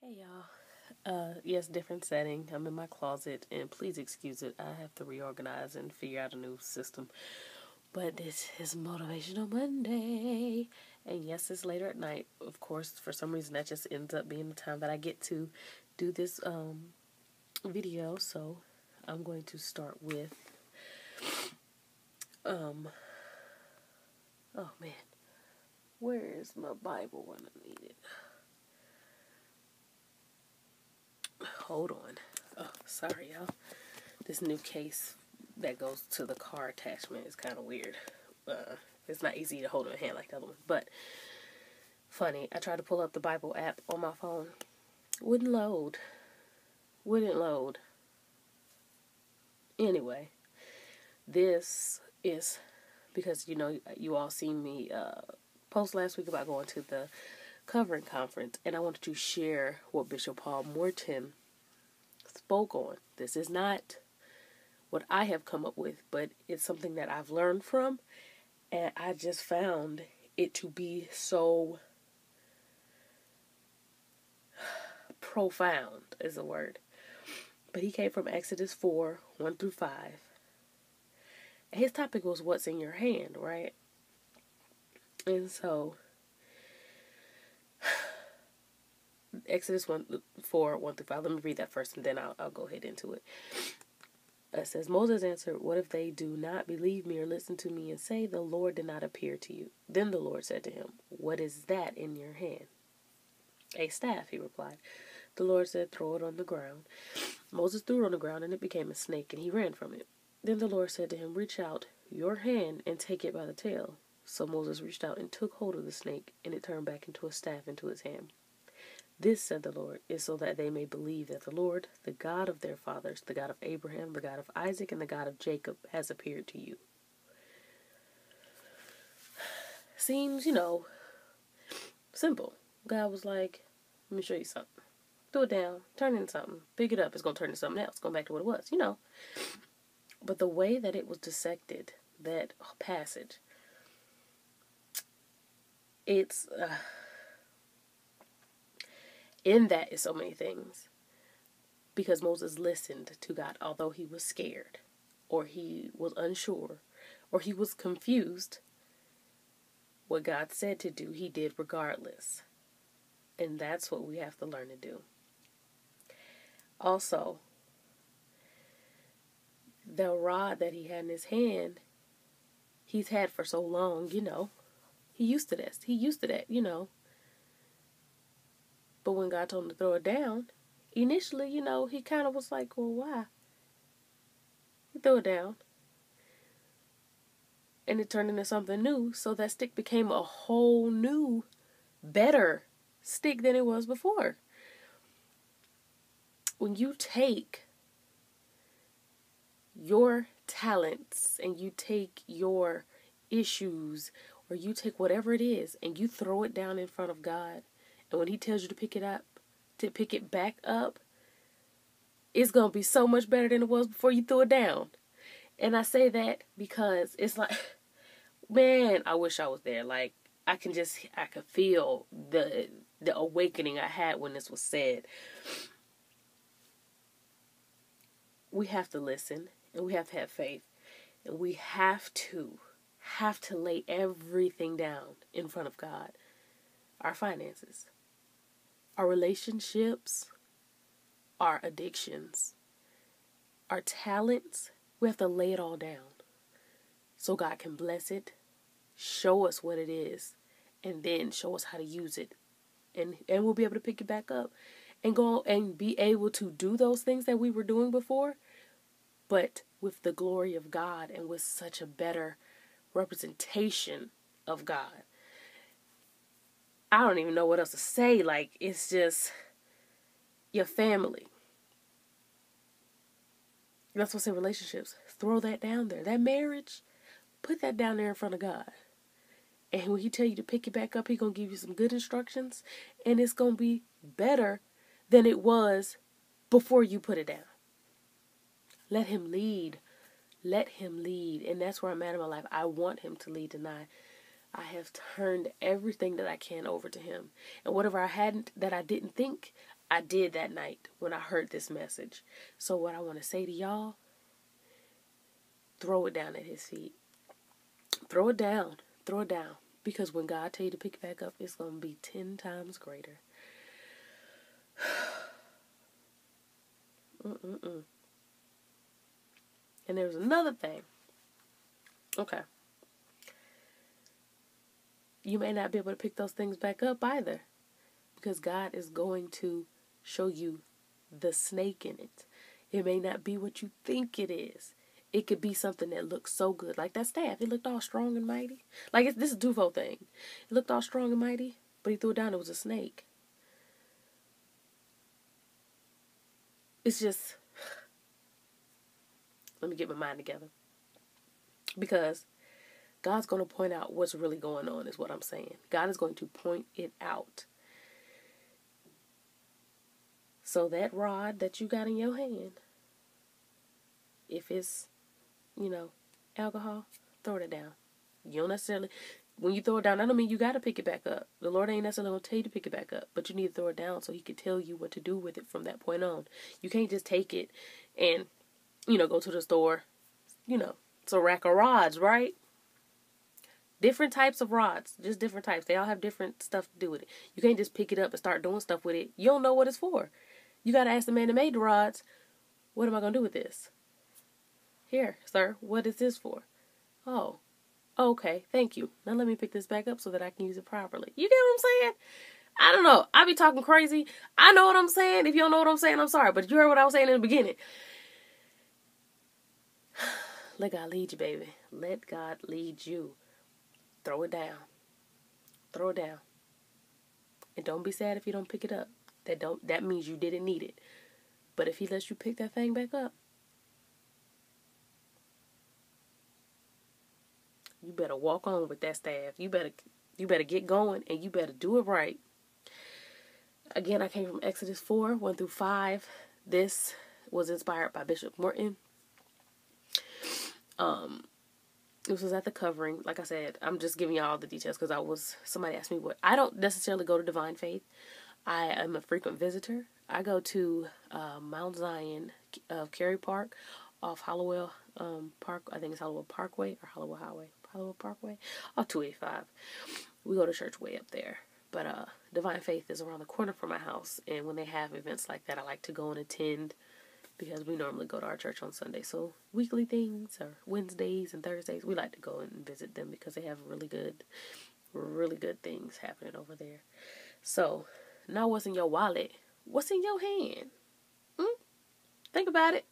Hey y'all. Yes, different setting. I'm in my closet, and please excuse it. I have to reorganize and figure out a new system. But this is Motivational Monday, and yes, it's later at night. Of course, for some reason, that just ends up being the time that I get to do this video. So I'm going to start with oh man, where is my Bible when I need it? Hold on. Oh, sorry, y'all. This new case that goes to the car attachment is kind of weird. It's not easy to hold in a hand like the other one. But funny, I tried to pull up the Bible app on my phone. Wouldn't load. Wouldn't load. Anyway, this is because, you all seen me post last week about going to the covering conference. And I wanted to share what Bishop Paul Morton spoke on. This is not what I have come up with, but it's something that I've learned from, and I just found it to be so profound is a word. But he came from Exodus 4, 1 through 5. And his topic was what's in your hand, right? And so Exodus 4, 1 through 5. Let me read that first and then I'll go ahead into it. It says, Moses answered, "What if they do not believe me or listen to me and say, the Lord did not appear to you?" Then the Lord said to him, "What is that in your hand?" "A staff," he replied. The Lord said, "Throw it on the ground." Moses threw it on the ground, and it became a snake, and he ran from it. Then the Lord said to him, "Reach out your hand and take it by the tail." So Moses reached out and took hold of the snake, and it turned back into a staff into his hand. "This," said the Lord, "is so that they may believe that the Lord, the God of their fathers, the God of Abraham, the God of Isaac, and the God of Jacob, has appeared to you." Seems, simple. God was like, "Let me show you something. Throw it down, turn it into something. Pick it up, it's going to turn into something else. Going back to what it was, But the way that it was dissected, that passage, it's... in that is so many things. Because Moses listened to God, although he was scared, or he was unsure, or he was confused. What God said to do, he did regardless. And that's what we have to learn to do. Also, the rod that he had in his hand, he's had for so long, He used to this. He used to that, But when God told him to throw it down, initially, he kind of was like, well, why? He threw it down. And it turned into something new. So that stick became a whole new, better stick than it was before. When you take your talents and you take your issues or you take whatever it is and you throw it down in front of God, and when he tells you to pick it up, to pick it back up, it's going to be so much better than it was before you threw it down. And I say that because it's like, man, I wish I was there. Like, I could feel the awakening I had when this was said. We have to listen, and we have to have faith, and we have to lay everything down in front of God. Our finances, our relationships, our addictions, our talents, we have to lay it all down so God can bless it, show us what it is, and then show us how to use it. And we'll be able to pick it back up and go and be able to do those things that we were doing before, but with the glory of God and with such a better representation of God. I don't even know what else to say. Like, it's just your family. That's what's in relationships. Throw that down there. That marriage, put that down there in front of God. And when he tell you to pick it back up, he's going to give you some good instructions. And it's going to be better than it was before you put it down. Let him lead. Let him lead. And that's where I'm at in my life. I want him to lead, and I have turned everything that I can over to him. And whatever I didn't think, I did that night when I heard this message. So what I want to say to y'all, throw it down at his feet. Throw it down. Throw it down. Because when God tell you to pick it back up, it's going to be 10 times greater. And there's another thing. Okay. You may not be able to pick those things back up either. Because God is going to show you the snake in it. It may not be what you think it is. It could be something that looks so good. Like that staff. It looked all strong and mighty. Like this is a twofold thing. It looked all strong and mighty, but he threw it down. It was a snake. It's just, let me get my mind together. Because God's going to point out what's really going on is what I'm saying. God is going to point it out. So that rod that you got in your hand, if it's, alcohol, throw it down. You don't necessarily, when you throw it down, that don't mean you got to pick it back up. The Lord ain't necessarily going to tell you to pick it back up, but you need to throw it down so he can tell you what to do with it from that point on. You can't just take it and, go to the store, it's a rack of rods, right? Different types of rods, just different types. They all have different stuff to do with it. You can't just pick it up and start doing stuff with it. You don't know what it's for. You got to ask the man that made the rods, what am I going to do with this? Here, sir, what is this for? Oh, okay, thank you. Now let me pick this back up so that I can use it properly. You get what I'm saying? I don't know. I be talking crazy. I know what I'm saying. If you don't know what I'm saying, I'm sorry. But you heard what I was saying in the beginning. Let God lead you, baby. Let God lead you. Throw it down. Throw it down. And don't be sad if you don't pick it up. That means you didn't need it. But if he lets you pick that thing back up, you better walk on with that staff. You better get going, and you better do it right. Again, I came from Exodus 4, 1 through 5. This was inspired by Bishop Morton. This was at the covering. Like I said, I'm just giving you all the details because somebody asked me what. I don't necessarily go to Divine Faith. I am a frequent visitor. I go to Mount Zion of Cary Park off Hollowell Park. I think it's Hollowell Parkway or Hollowell Highway. Hollowell Parkway off 285. We go to church way up there. But Divine Faith is around the corner from my house. And when they have events like that, I like to go and attend because we normally go to our church on Sunday. So weekly things or Wednesdays and Thursdays, we like to go and visit them because they have really good things happening over there. So now what's in your wallet? What's in your hand? Think about it.